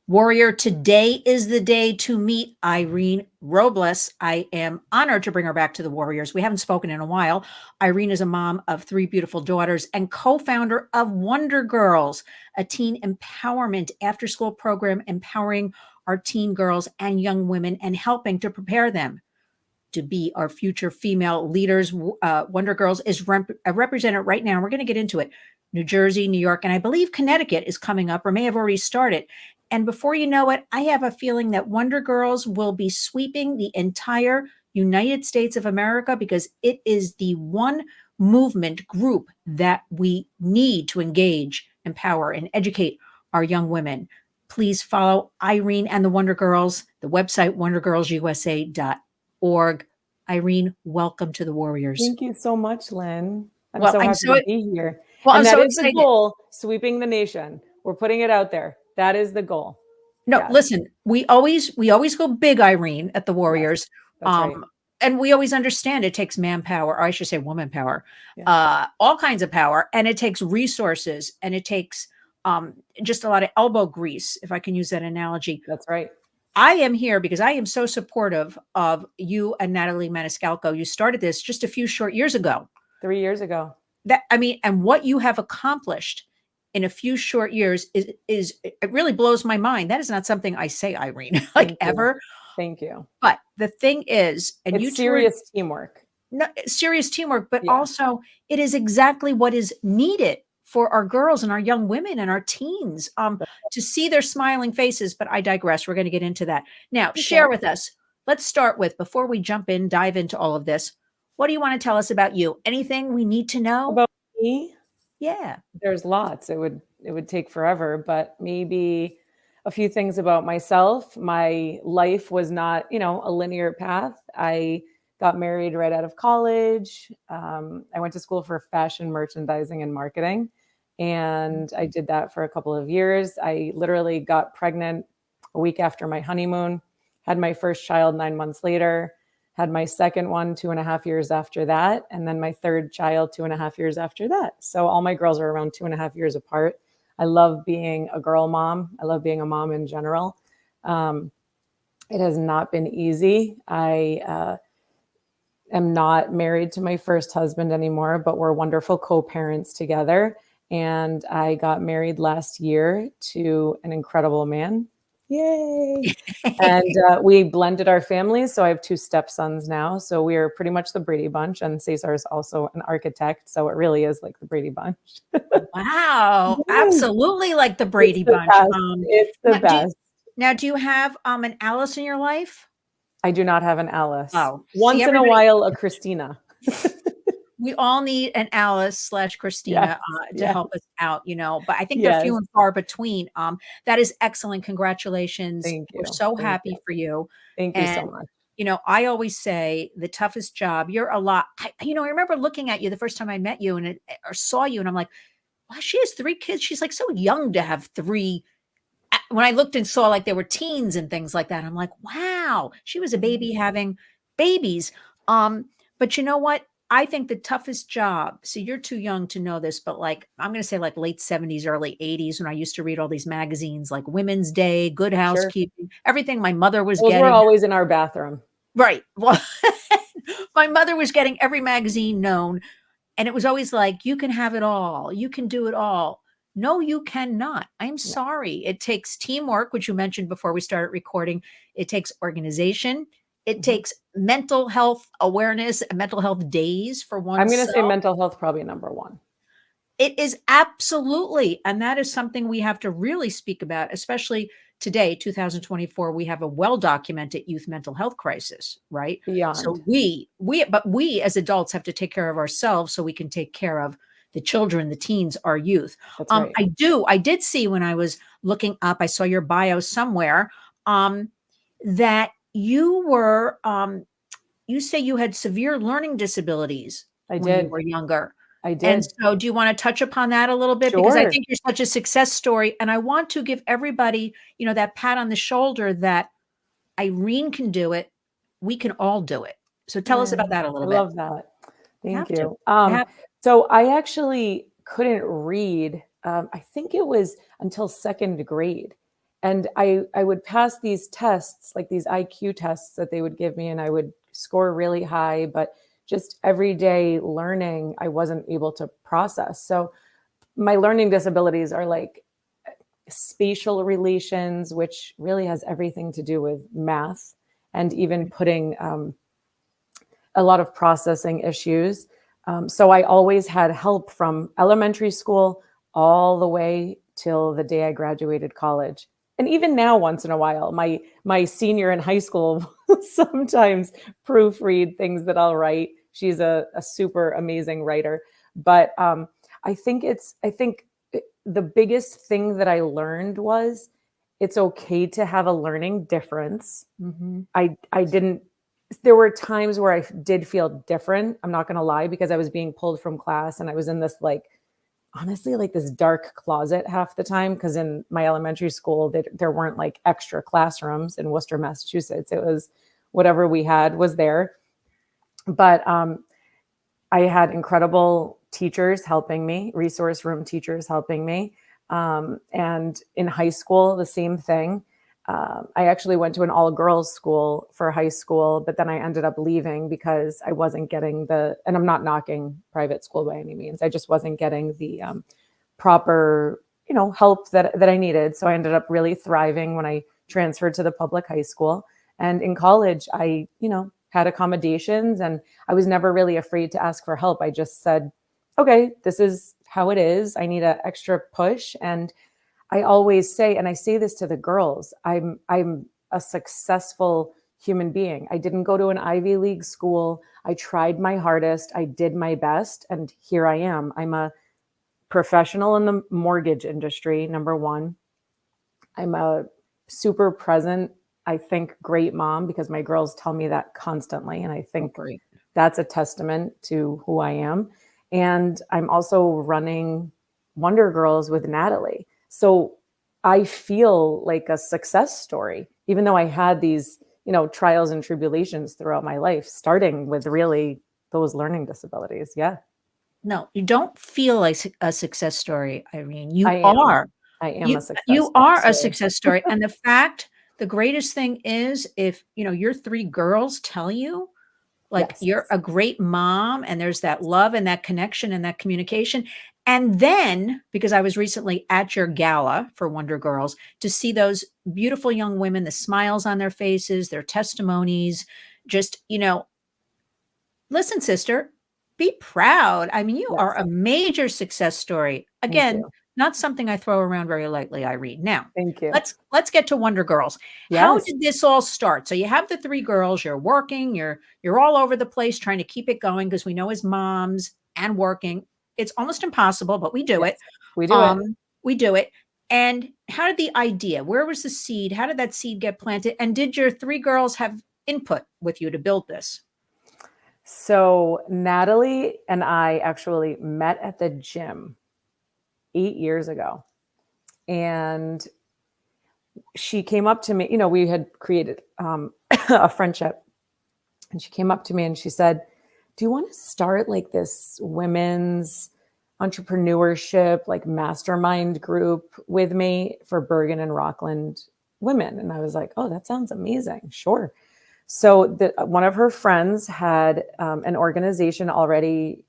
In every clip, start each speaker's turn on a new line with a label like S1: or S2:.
S1: Warrior, today is the day to meet Irene Robles. I am honored to bring her back to the Warriors. We haven't spoken in a while. Irene is a mom of three beautiful daughters and co-founder of Wonder Girls, a teen empowerment after-school program empowering our teen girls and young women and helping to prepare them to be our future female leaders. Wonder Girls is represented right now. We're going to get into it. New Jersey, New York, and I believe Connecticut is coming up or may have already started. And before you know it, I have a feeling that Wonder Girls will be sweeping the entire United States of America because it is the one movement group that we need to engage, empower, and educate our young women. Please follow Irene and the Wonder Girls, the website wondergirlsusa.org. Irene, welcome to the Warriors.
S2: Thank you so much, Lynn. I'm so happy to be here.
S1: Well,
S2: and
S1: that
S2: is
S1: excited.
S2: The goal, sweeping the nation. We're putting it out there. That is the goal.
S1: No, yes. Listen, we always go big, Irene, at the Warriors.
S2: Yes, that's right.
S1: And we always understand it takes manpower, or I should say woman power, all kinds of power, and it takes resources, and it takes just a lot of elbow grease, if I can use that analogy.
S2: That's right.
S1: I am here because I am so supportive of you and Natalie Maniscalco. You started this just a few short years ago.
S2: 3 years ago.
S1: And what you have accomplished in a few short years is it really blows my mind. That is not something I say, Irene, ever.
S2: Thank you.
S1: But the thing is, and
S2: it's serious teamwork.
S1: No, serious teamwork, but also it is exactly what is needed for our girls and our young women and our teens to see their smiling faces. But I digress. We're going to get into that. Now, share with us. Let's start with, before we dive into all of this, what do you want to tell us about you? Anything we need to know?
S2: About me?
S1: Yeah.
S2: There's lots. It would take forever, but maybe a few things about myself. My life was not, a linear path. I got married right out of college. I went to school for fashion merchandising and marketing, and I did that for a couple of years. I literally got pregnant a week after my honeymoon, had my first child 9 months later, had my second one 2.5 years after that, and then my third child 2.5 years after that. So all my girls are around 2.5 years apart. I love being a girl mom. I love being a mom in general. It has not been easy. I am not married to my first husband anymore, but we're wonderful co-parents together. And I got married last year to an incredible man. Yay. And we blended our families. So I have 2 stepsons now. So we are pretty much the Brady Bunch. And Cesar is also an architect. So it really is like the Brady Bunch.
S1: Wow. Absolutely like the Brady Bunch.
S2: It's the best.
S1: Now, do you have an Alice in your life?
S2: I do not have an Alice.
S1: Oh,
S2: once in a while, a Christina.
S1: We all need an Alice / Christina to help us out, but I think they're few and far between. That is excellent. Congratulations.
S2: Thank you.
S1: We're so happy for you.
S2: Thank you so much.
S1: I always say the toughest job, you're a lot. I remember looking at you the first time I met you or saw you, and I'm like, wow, she has 3 kids. She's like so young to have 3. When I looked and saw like they were teens and things like that, I'm like, wow, she was a baby having babies. But you know what? I think the toughest job, see, you're too young to know this, but like, I'm going to say like late 70s, early 80s, when I used to read all these magazines like Women's Day, Good Housekeeping, everything my mother was getting.
S2: We're always in our bathroom.
S1: Right. Well, my mother was getting every magazine known. And it was always like, you can have it all. You can do it all. No, you cannot. I'm sorry. It takes teamwork, which you mentioned before we started recording. It takes organization. It takes mental health awareness and mental health days for oneself.
S2: I'm going to say mental health probably number 1.
S1: It is absolutely. And that is something we have to really speak about, especially today, 2024. We have a well-documented youth mental health crisis, right?
S2: Beyond.
S1: So we as adults have to take care of ourselves so we can take care of the children, the teens, our youth.
S2: That's right.
S1: I did see when I was looking up, I saw your bio somewhere, that you were, you say you had severe learning disabilities when you were younger.
S2: I did.
S1: And so do you want to touch upon that a little bit?
S2: Sure.
S1: Because I think you're such a success story. And I want to give everybody, that pat on the shoulder that Irene can do it. We can all do it. So tell us about that a little bit.
S2: I love that. Thank you. So I actually couldn't read. I think it was until 2nd grade. And I would pass these tests, like these IQ tests that they would give me, and I would score really high, but just everyday learning, I wasn't able to process. So my learning disabilities are like spatial relations, which really has everything to do with math and even putting a lot of processing issues. So I always had help from elementary school all the way till the day I graduated college. And even now, once in a while, my senior in high school will sometimes proofread things that I'll write. She's a super amazing writer. But I think the biggest thing that I learned was it's okay to have a learning difference.
S1: Mm-hmm.
S2: I didn't, there were times where I did feel different. I'm not going to lie, because I was being pulled from class and I was in this, like, honestly, like this dark closet half the time. Because in my elementary school, there weren't like extra classrooms in Worcester, Massachusetts. It was whatever we had was there. But I had incredible teachers helping me, resource room teachers helping me. And in high school, the same thing. I actually went to an all girls school for high school, but then I ended up leaving because I wasn't getting and I'm not knocking private school by any means. I just wasn't getting the proper, help that I needed. So I ended up really thriving when I transferred to the public high school. And in college, I, had accommodations, and I was never really afraid to ask for help. I just said, okay, this is how it is. I need an extra push. And I always say, and I say this to the girls, I'm a successful human being. I didn't go to an Ivy League school. I tried my hardest. I did my best. And here I am. I'm a professional in the mortgage industry, number one. I'm a super present, I think, great mom, because my girls tell me that constantly. And I think
S1: Great.
S2: that's a testament to who I am. And I'm also running Wonder Girls with Natalie. So I feel like a success story, even though I had these, trials and tribulations throughout my life, starting with really those learning disabilities. Yeah,
S1: No, you don't feel like a success story, Irene.
S2: I
S1: You
S2: am.
S1: are.
S2: I am
S1: You
S2: a success
S1: you are a
S2: story.
S1: success story, and the greatest thing is if, your 3 girls tell you, like,
S2: Yes.
S1: you're a great mom and there's that love and that connection and that communication, and then, because I was recently at your gala for Wonder Girls, to see those beautiful young women, the smiles on their faces, their testimonies, just, listen, sister, be proud. I mean, you are
S2: Yes.
S1: a major success story.
S2: Thank
S1: Again,
S2: you.
S1: not something I throw around very lightly, Irene. Now,
S2: Thank you.
S1: let's get to Wonder Girls. How
S2: Yes.
S1: did this all start? So you have the 3 girls, you're working, you're all over the place trying to keep it going, because we know as moms and working, it's almost impossible, but we do
S2: Yes.
S1: it.
S2: We do it.
S1: Um, we do it. And how did the idea? Where was the seed? How did that seed get planted? And did your 3 girls have input with you to build this?
S2: So Natalie and I actually met at the gym 8 years ago. And she came up to me, we had created a friendship. And she came up to me and she said, do you want to start like this women's entrepreneurship, like mastermind group with me for Bergen and Rockland women? And I was like, oh, that sounds amazing. Sure. So one of her friends had an organization already,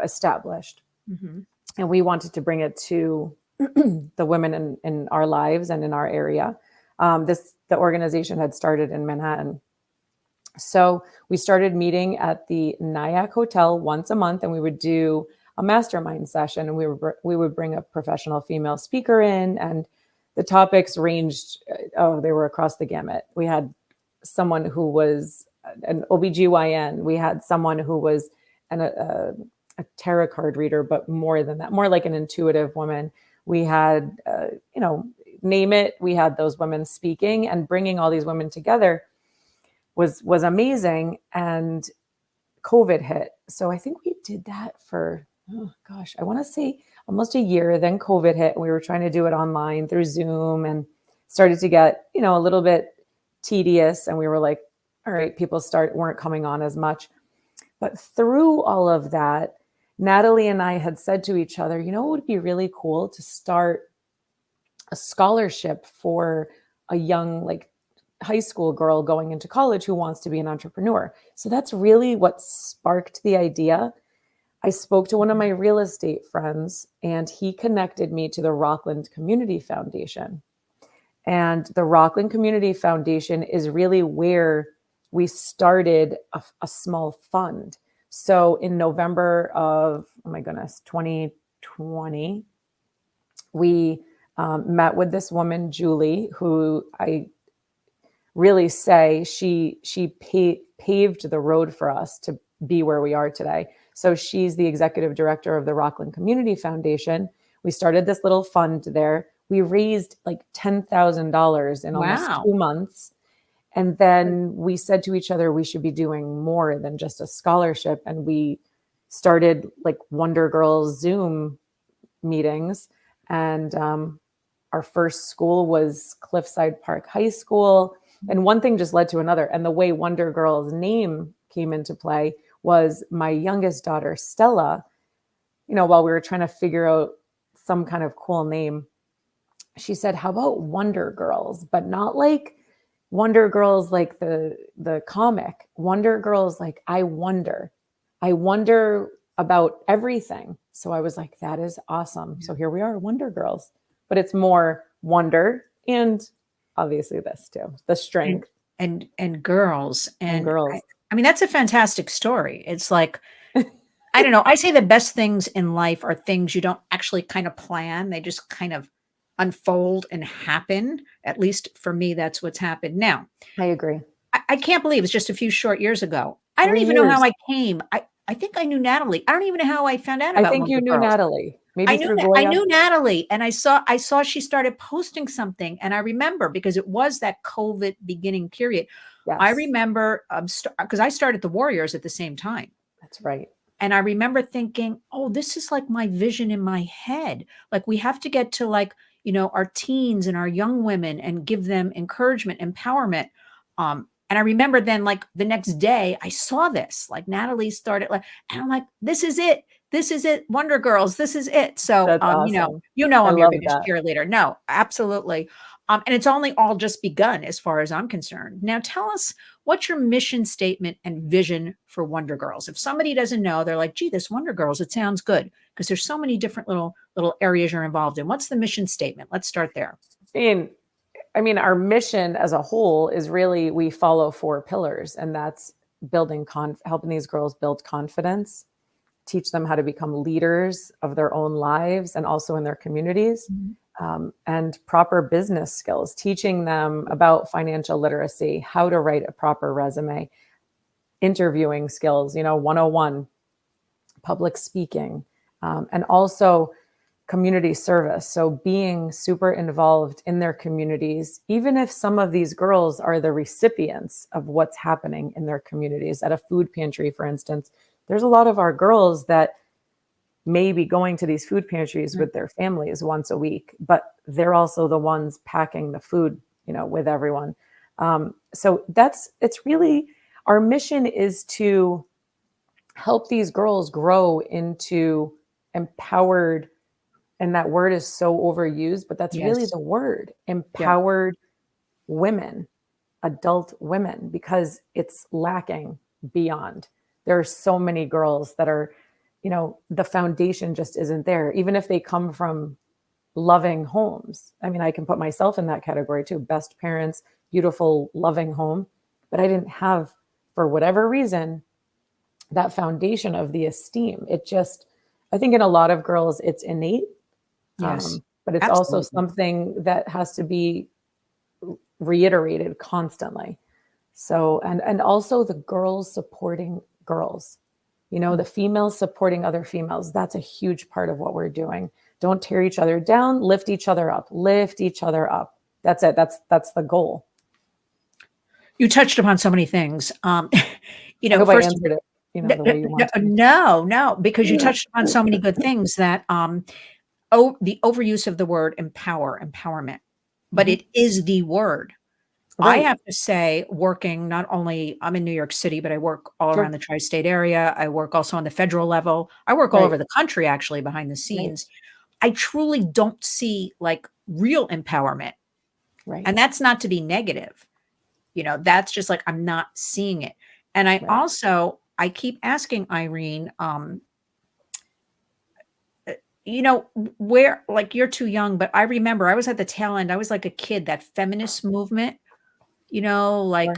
S2: established,
S1: Mhm.
S2: and we wanted to bring it to the women in our lives and in our area. The organization had started in Manhattan. So we started meeting at the Nyack Hotel once a month, and we would do a mastermind session, and we would bring a professional female speaker in, and the topics ranged, they were across the gamut. We had someone who was an OBGYN. We had someone who was a tarot card reader, but more than that, more like an intuitive woman. We had, name it. We had those women speaking, and bringing all these women together was amazing. And COVID hit. So I think we did that for, oh gosh, I want to say almost a year. Then COVID hit, and we were trying to do it online through Zoom, and started to get, a little bit tedious. And we were like, all right, people weren't coming on as much. But through all of that, Natalie and I had said to each other, it would be really cool to start a scholarship for a young, like, high school girl going into college who wants to be an entrepreneur. So that's really what sparked the idea. I spoke to one of my real estate friends, and he connected me to the Rockland Community Foundation. And the Rockland Community Foundation is really where we started a small fund. So in November of, oh my goodness, 2020, we met with this woman, Julie, who I really say she paved the road for us to be where we are today. So she's the executive director of the Rockland Community Foundation. We started this little fund there. We raised like $10,000 in almost
S1: Wow.
S2: 2 months. And then we said to each other, we should be doing more than just a scholarship. And we started like Wonder Girls Zoom meetings. And our first school was Cliffside Park High School. And one thing just led to another. And the way Wonder Girls name came into play was my youngest daughter, Stella, while we were trying to figure out some kind of cool name, she said, how about Wonder Girls? But not like Wonder Girls like the comic. Wonder Girls like I wonder about everything. So I was like, that is awesome. So here we are, Wonder Girls. But it's more wonder and obviously this too, the strength
S1: And girls.
S2: and
S1: And
S2: girls.
S1: I mean, that's a fantastic story. It's like, I don't know. I say the best things in life are things you don't actually kind of plan. They just kind of unfold and happen. At least for me, that's what's happened. Now,
S2: I agree.
S1: I can't believe it's just a few short years ago. I don't
S2: 3
S1: even know how
S2: years.
S1: I came. I think I knew Natalie. I don't even know how I found out
S2: I
S1: about
S2: think
S1: Wonder
S2: you knew
S1: Girls.
S2: Natalie,
S1: I
S2: maybe
S1: knew
S2: through
S1: that I
S2: Goya.
S1: knew Natalie, and I saw she started posting something, and I remember because it was that COVID beginning period. I
S2: Yes,
S1: remember because I started the Warriors at the same time.
S2: that's right.
S1: And I remember thinking, "Oh, this is like my vision in my head. Like we have to get to like, our teens and our young women and give them encouragement, empowerment." And I remember then like the next day I saw this, like Natalie started like, and I'm like, this is it. This is it. Wonder Girls, this is it. So,
S2: That's awesome. I
S1: I'm your
S2: love
S1: biggest
S2: that.
S1: cheerleader. No, absolutely. And it's only all just begun as far as I'm concerned. Now tell us, what's your mission statement and vision for Wonder Girls? If somebody doesn't know, they're like, gee, this Wonder Girls, it sounds good because there's so many different little areas you're involved in. What's the mission statement? Let's start there.
S2: And I mean, our mission as a whole is really we follow 4 pillars, and that's helping these girls build confidence, teach them how to become leaders of their own lives and also in their communities, and proper business skills, teaching them about financial literacy, how to write a proper resume, interviewing skills, 101, public speaking, and also community service. So being super involved in their communities, even if some of these girls are the recipients of what's happening in their communities. At a food pantry, for instance, there's a lot of our girls that may be going to these food pantries with their families once a week, but they're also the ones packing the food, with everyone. So it's really, our mission is to help these girls grow into empowered, and that word is so overused, but that's really
S1: Yes.
S2: the word,
S1: Yeah.
S2: empowered women, adult women, because it's lacking beyond. There are so many girls that are, the foundation just isn't there, even if they come from loving homes. I mean, I can put myself in that category too. Best parents, beautiful, loving home. But I didn't have, for whatever reason, that foundation of the esteem. I think in a lot of girls, it's innate,
S1: Yes.
S2: but it's also
S1: Absolutely.
S2: something that has to be reiterated constantly. So, and also the girls supporting girls, the females supporting other females. That's a huge part of what we're doing. Don't tear each other down, lift each other up, lift each other up. That's it. That's the goal.
S1: You touched upon so many things.
S2: I hope I
S1: First,
S2: answered it, the way you wanted me
S1: no, because you touched upon so many
S2: to.
S1: good things that the overuse of the word empowerment, but
S2: Mhm.
S1: it is the word. I
S2: Right.
S1: have to say, working not only I'm in New York City, but I work all around
S2: Sure.
S1: the tri-state area. I work also on the federal level. I work all
S2: Right.
S1: over the country, actually, behind the
S2: Right.
S1: scenes. I truly don't see like real empowerment.
S2: Right.
S1: And that's not to be negative. That's just like I'm not seeing it. And
S2: Right.
S1: I keep asking Irene, where, like, you're too young, but I remember I was at the tail end. I was like a kid, that feminist movement, like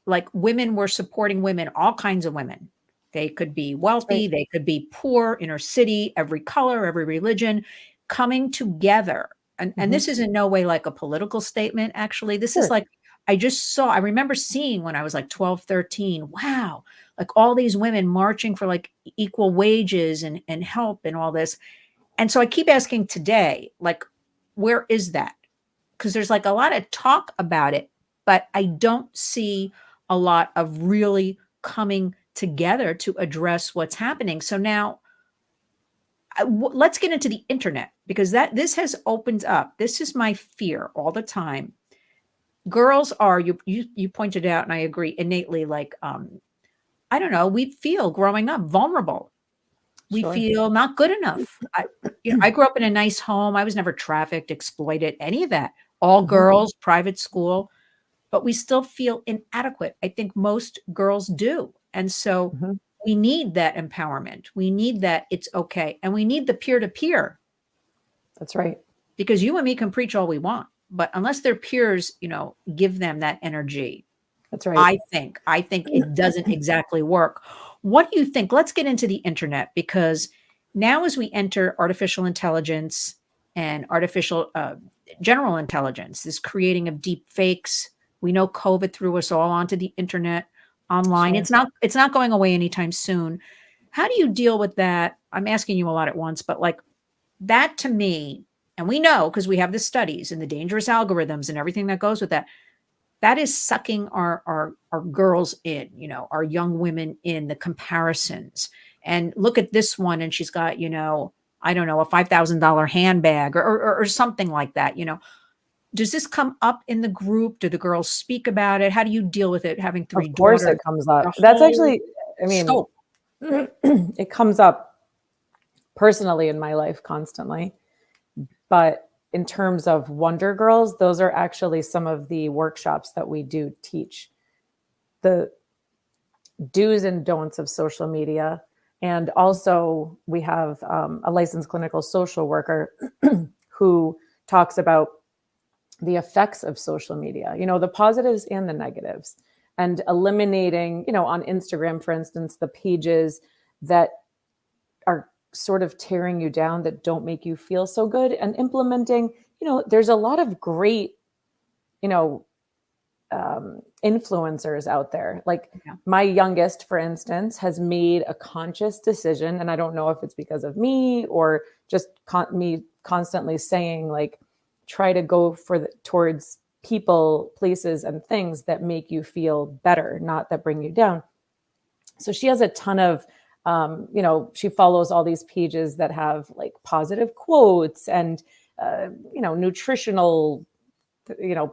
S2: Sure.
S1: women were supporting women, all kinds of women. They could be
S2: That's right.
S1: wealthy, they could be poor, inner city, every color, every religion, coming together. And
S2: Hmm.
S1: this is in no way like a political statement, actually. This is
S2: Sure.
S1: like, I remember seeing when I was like 12, 13. Wow, like all these women marching for like equal wages and help and all this. And so I keep asking today, like, where is that? Because there's like a lot of talk about it, but I don't see a lot of really coming together to address what's happening. So now let's get into the internet, because this has opened up. This is my fear all the time. Girls are, you pointed out, and I agree, innately, like, I don't know, we feel growing up vulnerable. We
S2: Sure.
S1: feel not good enough. I grew up in a nice home. I was never trafficked, exploited, any of that. All
S2: Hmm.
S1: girls, private school, but we still feel inadequate. I think most girls do. And so
S2: Hmm.
S1: we need that empowerment. We need that it's okay. And we need the peer to peer,
S2: That's right.
S1: because you and me can preach all we want, but unless their peers, give them that energy,
S2: That's right.
S1: I think it doesn't exactly work. What do you think? Let's get into the internet, because now as we enter artificial intelligence and artificial general intelligence, this creating of deep fakes. We know COVID threw us all onto the internet, online.
S2: Sure.
S1: It's not going away anytime soon. How do you deal with that? I'm asking you a lot at once, but like that to me, and we know because we have the studies and the dangerous algorithms and everything that goes with that, that is sucking our girls in, our young women in, the comparisons. And look at this one, and she's got, I don't know, a $5,000 handbag, or something like that. Does this come up in the group? Do the girls speak about it? How do you deal with it, having three
S2: Of course
S1: daughters?
S2: it comes up.
S1: The
S2: That's
S1: whole
S2: actually, I mean,
S1: scope.
S2: it comes up personally in my life constantly. But in terms of Wonder Girls, those are actually some of the workshops that we do teach. The do's and don'ts of social media. And also, we have a licensed clinical social worker who talks about the effects of social media, the positives and the negatives, and eliminating, on Instagram, for instance, the pages that are sort of tearing you down, that don't make you feel so good, and implementing, there's a lot of great, you know, influencers out there. Like
S1: Yeah.
S2: my youngest, for instance, has made a conscious decision, and I don't know if it's because of me or just me constantly saying, like, try to go towards people, places, and things that make you feel better, not that bring you down. So she has a ton of, she follows all these pages that have like positive quotes and, nutritional,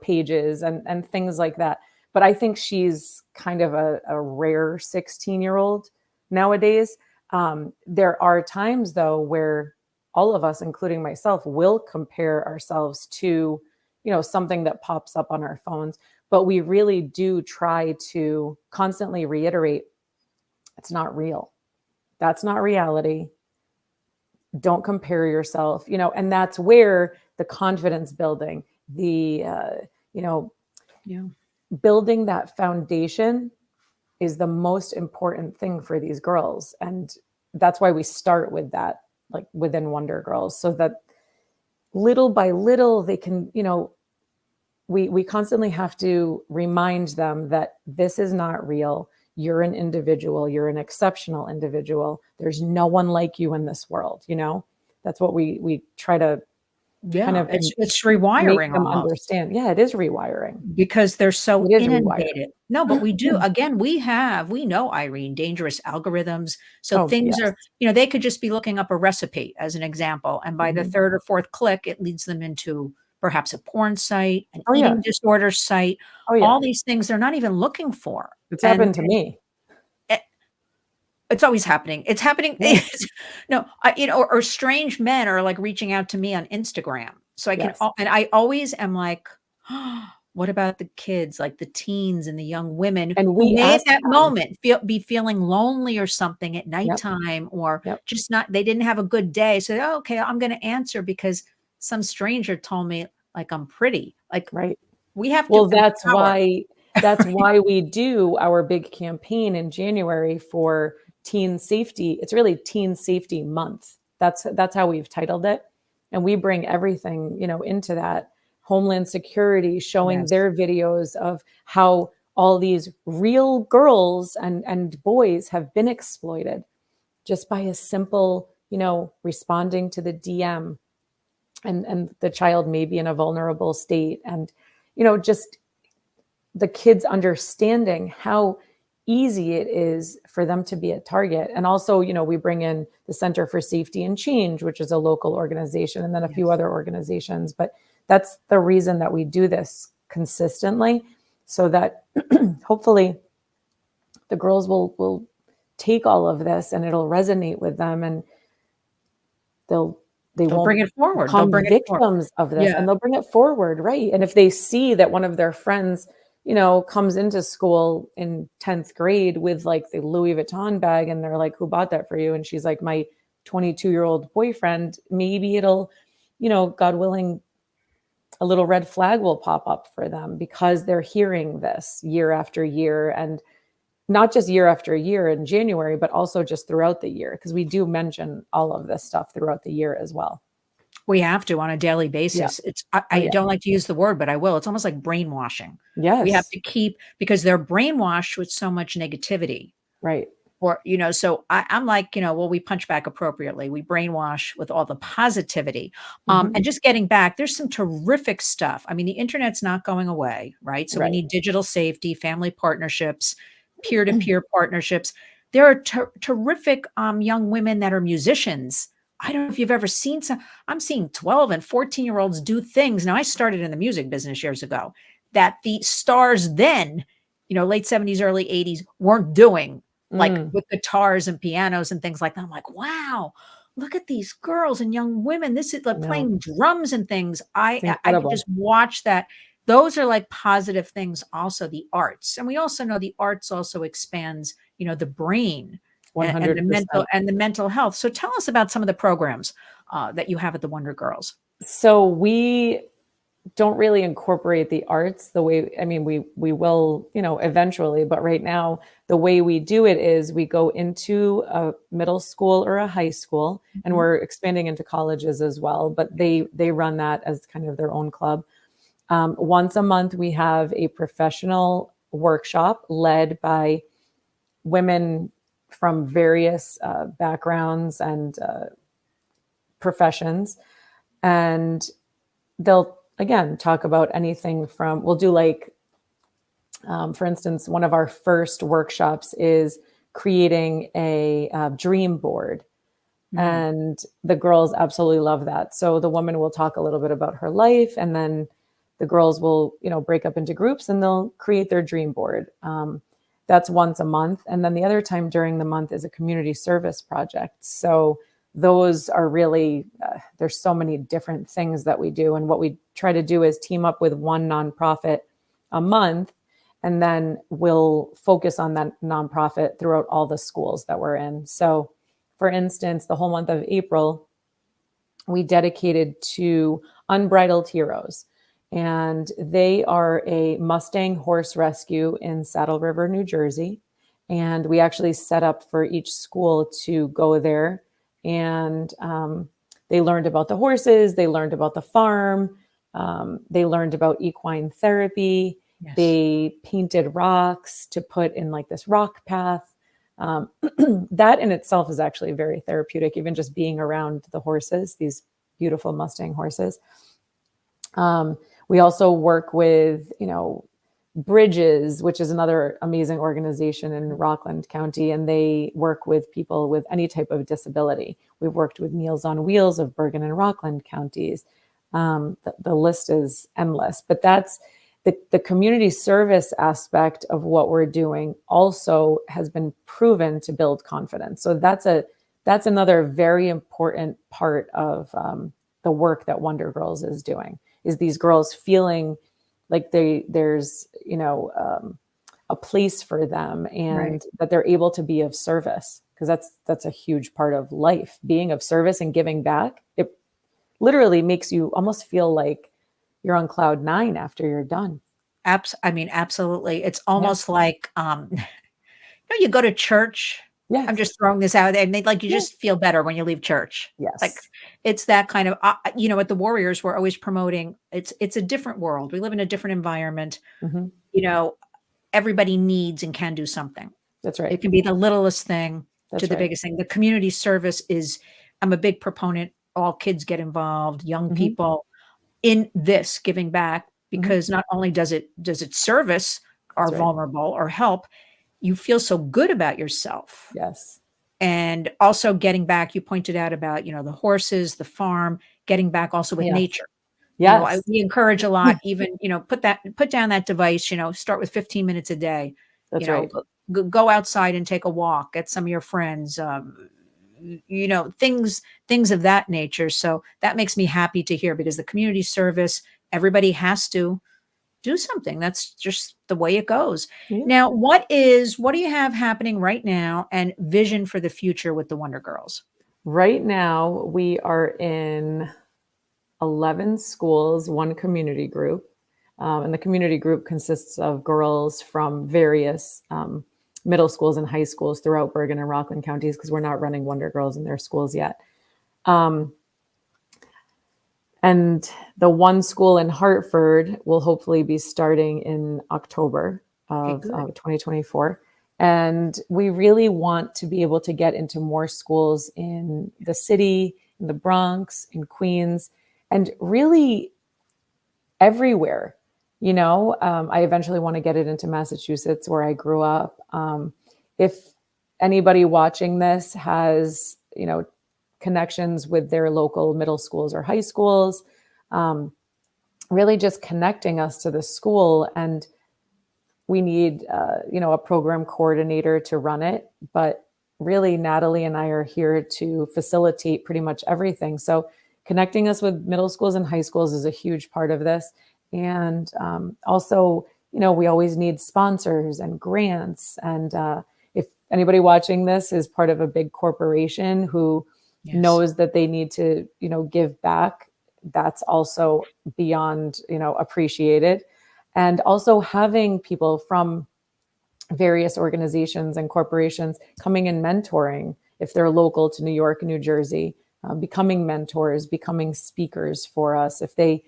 S2: pages and things like that. But I think she's kind of a rare 16-year-old nowadays. There are times though where all of us, including myself, will compare ourselves to, something that pops up on our phones. But we really do try to constantly reiterate, it's not real. That's not reality. Don't compare yourself, and that's where the confidence building, the,
S1: Yeah.
S2: building that foundation is the most important thing for these girls. And that's why we start with that, like within Wonder Girls, so that little by little they can, we constantly have to remind them that this is not real. You're an individual, you're an exceptional individual. There's no one like you in this world. That's what we try to kind
S1: Yeah.
S2: of
S1: It's
S2: make
S1: rewiring
S2: them
S1: almost.
S2: understand. Yeah, it is rewiring.
S1: Because they're so
S2: It is rewiring.
S1: inundated. No, but we do. Again, we know, Irene, dangerous algorithms. So
S2: Oh,
S1: things
S2: yes.
S1: are, they could just be looking up a recipe as an example. And by the
S2: Mhm.
S1: third or fourth click, it leads them into perhaps a porn site, an
S2: Oh, yeah.
S1: eating disorder site,
S2: Oh, yeah.
S1: all these things they're not even looking for.
S2: It's
S1: And,
S2: happened to me.
S1: eh, It's always happening. It's happening.
S2: Yeah.
S1: No, or strange men are like reaching out to me on Instagram. So I can,
S2: Yes.
S1: and I always am like, what about the kids, like the teens and the young women
S2: And
S1: who
S2: we
S1: may at
S2: ask
S1: that
S2: them.
S1: moment be feeling lonely or something at
S2: Yep.
S1: nighttime, or
S2: Yep.
S1: just not, they didn't have a good day. So, oh, okay, I'm going to answer because some stranger told me like I'm pretty. Like
S2: Right.
S1: we have to
S2: Well,
S1: empower.
S2: that's why we do our big campaign in January for teen safety. It's really Teen Safety Month. That's how we've titled it. And we bring everything, into that. Homeland Security showing
S1: Yes.
S2: their videos of how all these real girls and boys have been exploited just by a simple, responding to the DM, and the child may be in a vulnerable state, and just the kids understanding how easy it is for them to be a target. And also, we bring in the Center for Safety and Change, which is a local organization, and then a few
S1: Yes.
S2: other organizations. But that's the reason that we do this consistently, so that hopefully the girls will take all of this and it'll resonate with them, and they
S1: They'll
S2: won't
S1: bring it forward. They'll
S2: become
S1: bring it forward.
S2: victims of this,
S1: Yeah.
S2: and they'll bring it forward, right? And if they see that one of their friends, comes into school in 10th grade with like the Louis Vuitton bag, and they're like, who bought that for you? And she's like, my 22-year-old boyfriend, maybe it'll, God willing, a little red flag will pop up for them because they're hearing this year after year, and not just year after year in January, but also just throughout the year, because we do mention all of this stuff throughout the year as well.
S1: We have to on a daily
S2: Yeah.
S1: basis.
S2: Oh,
S1: I
S2: yeah.
S1: don't like to use the word, but I will. It's almost like brainwashing. We have
S2: Yes.
S1: to keep, because they're brainwashed with so much negativity.
S2: Right.
S1: Or, so I'm like, well, we punch back appropriately. We brainwash with all the positivity.
S2: Mhm.
S1: And just getting back, there's some terrific stuff. I mean, the internet's not going away, right? So we
S2: Right.
S1: need digital safety, family partnerships, peer-to-peer partnerships. There are terrific young women that are musicians. I don't know if you've ever seen some. I'm seeing 12 and 14-year-olds do things. Now, I started in the music business years ago that the stars then, late 70s, early 80s, weren't doing, like
S2: Mm.
S1: with guitars and pianos and things like that. I'm like, wow, look at these girls and young women. This is
S2: I
S1: like
S2: know.
S1: playing drums and things.
S2: It's
S1: I could
S2: incredible.
S1: just watch that. Those are like positive things. Also, the arts, and we also know the arts also expands, the brain and the mental
S2: 100%.
S1: and the mental health. So tell us about some of the programs that you have at the Wonder Girls.
S2: So we don't really incorporate the arts the way, I mean, we will, eventually, but right now the way we do it is we go into a middle school or a high school, and
S1: Mhm.
S2: we're expanding into colleges as well, but they run that as kind of their own club. Once a month, we have a professional workshop led by women from various backgrounds and professions. And they'll, again, talk about anything from, we'll do like, for instance, one of our first workshops is creating a dream board.
S1: Mm.
S2: And the girls absolutely love that. So the woman will talk a little bit about her life, and then the girls will, break up into groups and they'll create their dream board. That's once a month. And then the other time during the month is a community service project. So those are really, there's so many different things that we do. And what we try to do is team up with one nonprofit a month, and then we'll focus on that nonprofit throughout all the schools that we're in. So for instance, the whole month of April, we dedicated to Unbridled Heroes. And they are a Mustang horse rescue in Saddle River, New Jersey. And we actually set up for each school to go there. And they learned about the horses, they learned about the farm, they learned about equine therapy.
S1: Yes.
S2: They painted rocks to put in like this rock path. Um, that in itself is actually very therapeutic, even just being around the horses, these beautiful Mustang horses. We also work with, Bridges, which is another amazing organization in Rockland County, and they work with people with any type of disability. We've worked with Meals on Wheels of Bergen and Rockland counties. The list is endless, but that's the community service aspect of what we're doing also has been proven to build confidence. So that's another very important part of the work that Wonder Girls is doing, is these girls feeling like there's a place for them, and
S1: Right.
S2: that they're able to be of service, because that's a huge part of life, being of service and giving back. It literally makes you almost feel like you're on cloud nine after you're done.
S1: I mean, absolutely. It's
S2: Yeah.
S1: almost like, you go to church. I'm
S2: Yes.
S1: just throwing this out, and you
S2: Yeah.
S1: just feel better when you leave church. Like,
S2: Yes.
S1: it's that kind of, at the Warriors, we're always promoting, it's a different world. We live in a different environment.
S2: Hmm.
S1: You know, everybody needs and can do something.
S2: That's right.
S1: It can be the littlest thing to
S2: That's
S1: the
S2: right.
S1: biggest thing. The community service is, I'm a big proponent. All kids get involved, young
S2: Hmm.
S1: people in this giving back,
S2: Hmm.
S1: because not only does it service our
S2: That's right.
S1: vulnerable or help, you feel so good about yourself.
S2: Yes.
S1: And also getting back, you pointed out about, the horses, the farm, getting back also with
S2: Yes.
S1: nature.
S2: Yes.
S1: We encourage a lot, even, put down that device, start with 15 minutes a day,
S2: That's right.
S1: go outside and take a walk, get some of your friends, things of that nature. So that makes me happy to hear, because the community service, everybody has to do something. That's just the way it goes.
S2: Yeah.
S1: Now, what do you have happening right now, and vision for the future with the Wonder Girls?
S2: Right now, we are in 11 schools, one community group. And the community group consists of girls from various middle schools and high schools throughout Bergen and Rockland counties, because we're not running Wonder Girls in their schools yet. Um, and the one school in Hartford will hopefully be starting in October
S1: Okay,
S2: of
S1: good.
S2: 2024. And we really want to be able to get into more schools in the city, in the Bronx, in Queens, and really everywhere. I eventually want to get it into Massachusetts, where I grew up. If anybody watching this has, connections with their local middle schools or high schools, um, really just connecting us to the school. And we need, a program coordinator to run it. But really, Natalie and I are here to facilitate pretty much everything. So connecting us with middle schools and high schools is a huge part of this. And also, we always need sponsors and grants. And if anybody watching this is part of a big corporation who
S1: Yes.
S2: knows that they need to, give back, that's also beyond, appreciated. And also having people from various organizations and corporations coming and mentoring, if they're local to New York, New Jersey, becoming mentors, becoming speakers for us, if they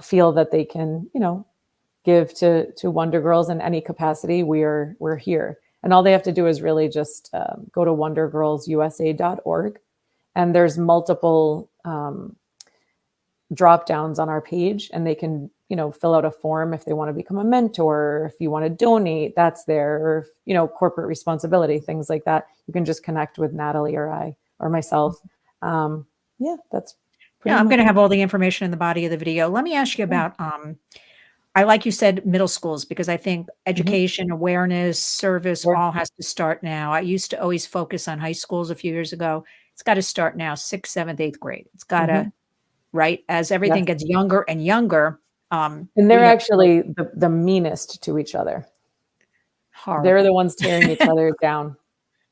S2: feel that they can, give to Wonder Girls in any capacity, we're here. And all they have to do is really just go to wondergirlsusa.org, and there's multiple drop downs on our page, and they can, fill out a form if they want to become a mentor, or if you want to donate, that's there, or, corporate responsibility, things like that. You can just connect with Natalie or I or myself. Yeah, that's
S1: Yeah,
S2: pretty
S1: I'm
S2: much
S1: going to have all the information in the body of the video. Let me ask you
S2: it.
S1: about, I like you said, middle schools, because I think
S2: Mhm.
S1: education, awareness, service,
S2: Sure.
S1: all has to start now. I used to always focus on high schools a few years ago. It's got to start now, sixth, seventh, eighth grade. It's got to,
S2: Mhm.
S1: right? As everything
S2: Yes.
S1: gets younger and younger,
S2: And they're
S1: we have to,
S2: actually the meanest to each other. They're the
S1: horrible.
S2: ones tearing each other down.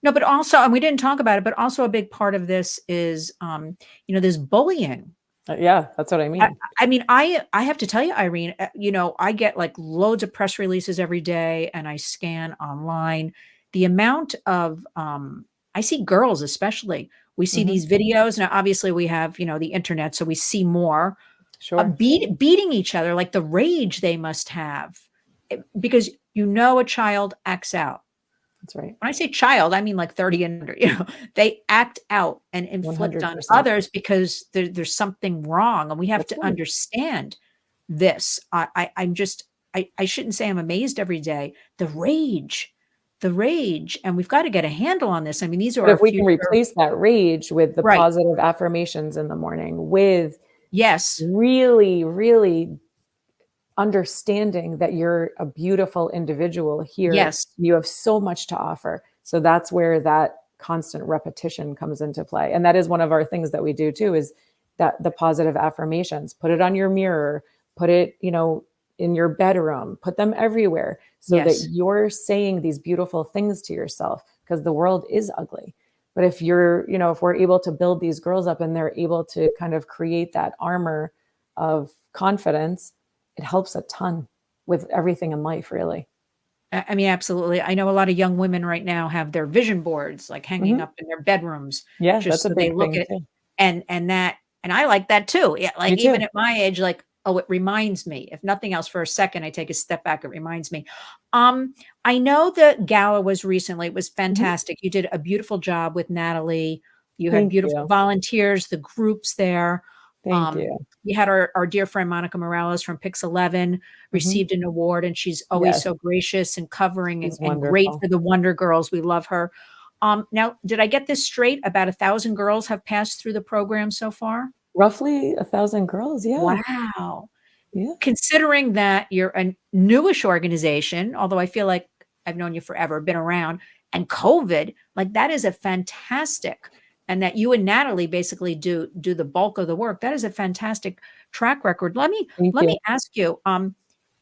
S1: No, but also, and we didn't talk about it, but also a big part of this is, there's bullying.
S2: Yeah, that's what I
S1: I
S2: mean.
S1: I mean, I have to tell you, Irene, I get, like, loads of press releases every day, and I scan online. The amount of, I see girls especially, we see
S2: Mhm.
S1: these videos. Now, obviously, we have, the internet, so we see more,
S2: Sure.
S1: beating each other, like, the rage they must have, because a child acts out.
S2: That's right.
S1: When I say child, I mean like 30 and under, they act out and inflict on
S2: 100%.
S1: others because there's something wrong, and we have
S2: That's
S1: to
S2: right.
S1: understand this. I'm just, I shouldn't say I'm amazed every day. The rage, and we've got to get a handle on this. I mean, these are
S2: But
S1: our
S2: if we can
S1: future.
S2: replace that rage with the
S1: Right.
S2: positive affirmations in the morning, with
S1: Yes.
S2: really, really understanding that you're a beautiful individual here.
S1: Yes.
S2: You have so much to offer. So that's where that constant repetition comes into play. And that is one of our things that we do too, is that the positive affirmations, put it on your mirror, put it, in your bedroom, put them everywhere so that
S1: Yes.
S2: you're saying these beautiful things to yourself, because the world is ugly. But if if we're able to build these girls up and they're able to kind of create that armor of confidence, it helps a ton with everything in life, really.
S1: I mean, absolutely. I know a lot of young women right now have their vision boards like hanging
S2: Hmm.
S1: up in their bedrooms
S2: Yeah,
S1: just
S2: that's a
S1: so they
S2: big
S1: look
S2: thing
S1: at it.
S2: too.
S1: And I like that too. Yeah,
S2: Me
S1: like even
S2: too.
S1: at my age, like, oh, it reminds me. If nothing else, for a second, I take a step back, it reminds me. Um, I know the gala was recently, it was
S2: Mhm.
S1: fantastic. You did a beautiful job with Natalie. You had
S2: Thank
S1: beautiful
S2: you.
S1: volunteers, the groups there.
S2: Thank you.
S1: We had our dear friend Monica Morales from Pix 11
S2: Hmm.
S1: received an award, and she's always
S2: Yes,
S1: so gracious and covering
S2: she's
S1: and great
S2: wonderful.
S1: for the Wonder Girls. We love her. Now, did I get this straight? About 1,000 girls have passed through the program so far?
S2: Roughly 1,000 girls. Yeah.
S1: Wow.
S2: Yeah.
S1: Considering that you're a newish organization, although I feel like I've known you forever, been around, and COVID, like that is a fantastic, and that you and Natalie basically do the bulk of the work. That is a fantastic track record. Let me
S2: Thank
S1: let
S2: you.
S1: me ask you,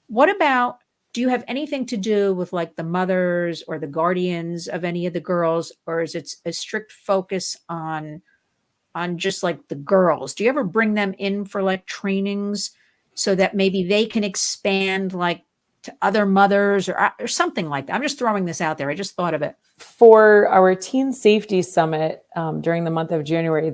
S1: what about, do you have anything to do with like the mothers or the guardians of any of the girls, or is it a strict focus on just like the girls? Do you ever bring them in for like trainings so that maybe they can expand like to other mothers or something like that? I'm just throwing this out there. I just thought of it.
S2: For our Teen Safety Summit during the month of January,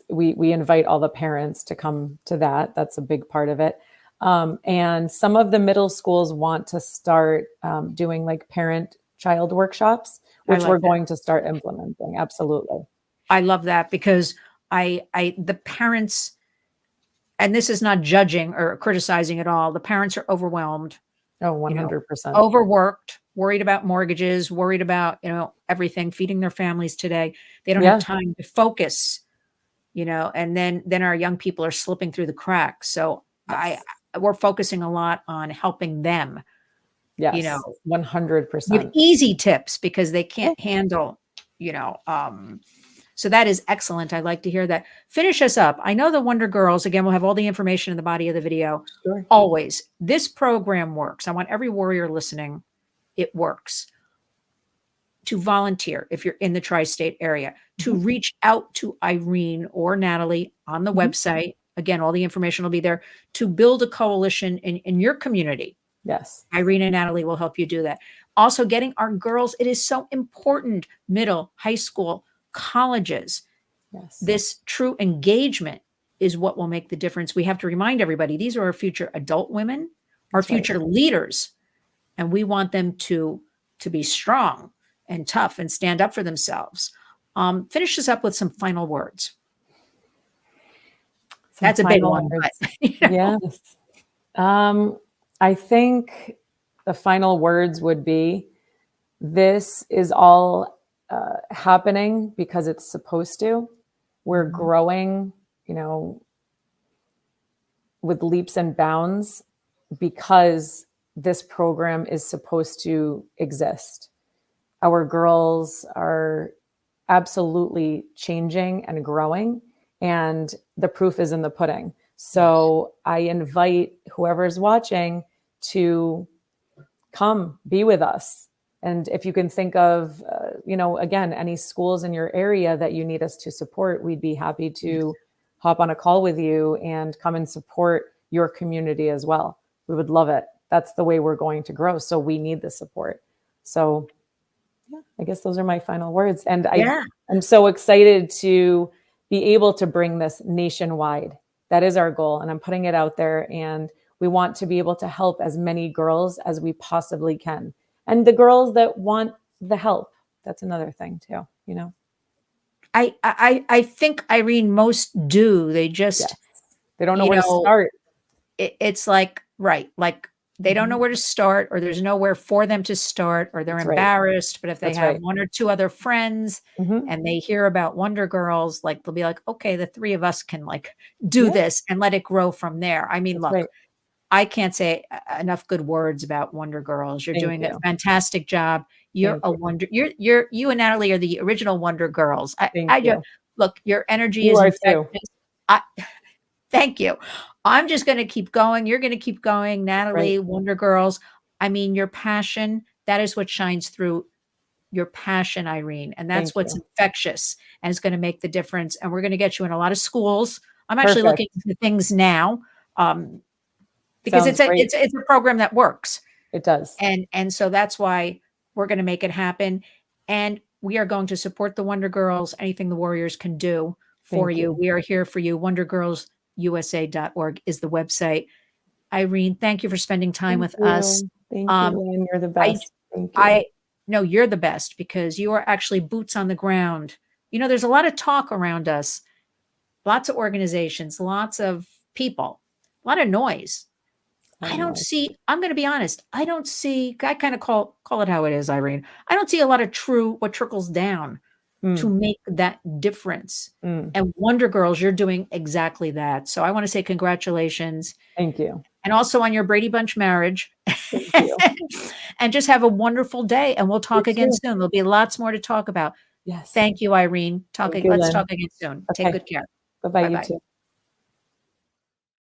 S2: we invite all the parents to come to that. That's a big part of it. And some of the middle schools want to start doing like parent-child workshops,
S1: I
S2: which we're
S1: like that.
S2: going to start implementing. Absolutely.
S1: I love that because the parents, and this is not judging or criticizing at all. The parents are overwhelmed,
S2: Oh,
S1: you know,
S2: 100%.
S1: overworked, worried about mortgages, worried about, everything, feeding their families today. They don't have
S2: Yeah.
S1: time to focus, and then our young people are slipping through the cracks. So
S2: Yes.
S1: we're focusing a lot on helping them, you know,
S2: Yes.
S1: with
S2: 100%.
S1: easy tips because they
S2: Yeah.
S1: can't handle, so that is excellent. I like to hear that. Finish us up. I know the Wonder Girls, again, we'll have all the information in the body of the video.
S2: Sure.
S1: Always. This program works. I want every warrior listening. It works to volunteer if you're in the tri-state area, to
S2: Mhm.
S1: reach out to Irene or Natalie on the
S2: Mhm.
S1: website. Again, all the information will be there, to build a coalition in your community.
S2: Yes.
S1: Irene and Natalie will help you do that. Also, getting our girls, it is so important, middle, high school, colleges.
S2: Yes.
S1: This true engagement is what will make the difference. We have to remind everybody these are our future adult women, our
S2: That's right.
S1: future leaders, and we want them to be strong and tough and stand up for themselves. Finish this up with some final words.
S2: Some
S1: That's a big
S2: final
S1: one, but
S2: words. Yes. Um, I think the final words would be, this is all happening because it's supposed to. We're
S1: Mhm.
S2: growing, with leaps and bounds because this program is supposed to exist. Our girls are absolutely changing and growing, and the proof is in the pudding.
S1: Yes.
S2: So I invite whoever's watching to come be with us. And if you can think of, again, any schools in your area that you need us to support, we'd be happy
S1: Yes.
S2: to hop on a call with you and come and support your community as well. We would love it. That's the way we're going to grow. So we need the support. So yeah, I guess those are my final words. And
S1: Yeah.
S2: I'm so excited to be able to bring this nationwide. That is our goal. And I'm putting it out there. And we want to be able to help as many girls as we possibly can. And the girls that want the help, that's another thing too.
S1: I think, Irene, most do. They
S2: Yes.
S1: just,
S2: They don't know
S1: you
S2: where to
S1: know,
S2: start.
S1: it's like, right, like they don't know
S2: Mhm.
S1: where to start, or there's nowhere for them to start, or they're
S2: That's right.
S1: embarrassed. But if they
S2: That's
S1: have
S2: right.
S1: one or two other friends
S2: Hmm.
S1: and they hear about Wonder Girls, like they'll be like, okay, the three of us can like do
S2: Yeah,
S1: this and let it grow from there. I mean,
S2: that's
S1: look,
S2: right.
S1: I can't say enough good words about Wonder Girls. You're
S2: Thank
S1: doing a
S2: you.
S1: fantastic job. You're
S2: Thank
S1: a
S2: you.
S1: wonder. You and Natalie are the original Wonder Girls.
S2: Thank
S1: I just
S2: you.
S1: look. Your energy
S2: You
S1: is
S2: are too.
S1: infectious. I thank you. I'm just going to keep going. You're going to keep going,
S2: That's right.
S1: Natalie. Wonder Girls. I mean, your passion. That is what shines through your passion, Irene, and that's
S2: Thank
S1: what's
S2: you.
S1: infectious and is going to make the difference. And we're going to get you in a lot of schools. I'm actually looking
S2: Perfect.
S1: into things now. Because
S2: Sounds great.
S1: it's a program that works.
S2: It does.
S1: And so that's why we're gonna make it happen, and we are going to support the Wonder Girls, anything the Warriors can do for
S2: Thank
S1: you.
S2: you.
S1: We are here for you. wondergirlsusa.org is the website. Irene, thank you for spending time
S2: Thank
S1: with us.
S2: you. Thank you,
S1: Um,
S2: Lynn. You're the
S1: I
S2: best. Thank you.
S1: I no, you're the best because you are actually boots on the ground. There's a lot of talk around us, lots of organizations, lots of people, a lot of noise.
S2: I
S1: I don't
S2: know.
S1: see I'm gonna be honest, I kinda call it how it is, Irene. I don't see a lot of true what trickles down to
S2: Mm,
S1: make that difference.
S2: mm.
S1: And Wonder Girls, you're doing exactly that. So I wanna say congratulations,
S2: Thank you.
S1: and also on your Brady Bunch marriage.
S2: Thank you.
S1: And just have a wonderful day, and we'll
S2: You
S1: talk again
S2: too.
S1: soon. There'll be lots more to talk about.
S2: Yes.
S1: Thank you, Irene.
S2: Thank you,
S1: Let's
S2: Lynn.
S1: talk again soon. Take
S2: Okay.
S1: good care.
S2: Bye-bye, you
S1: Bye-bye.
S2: too.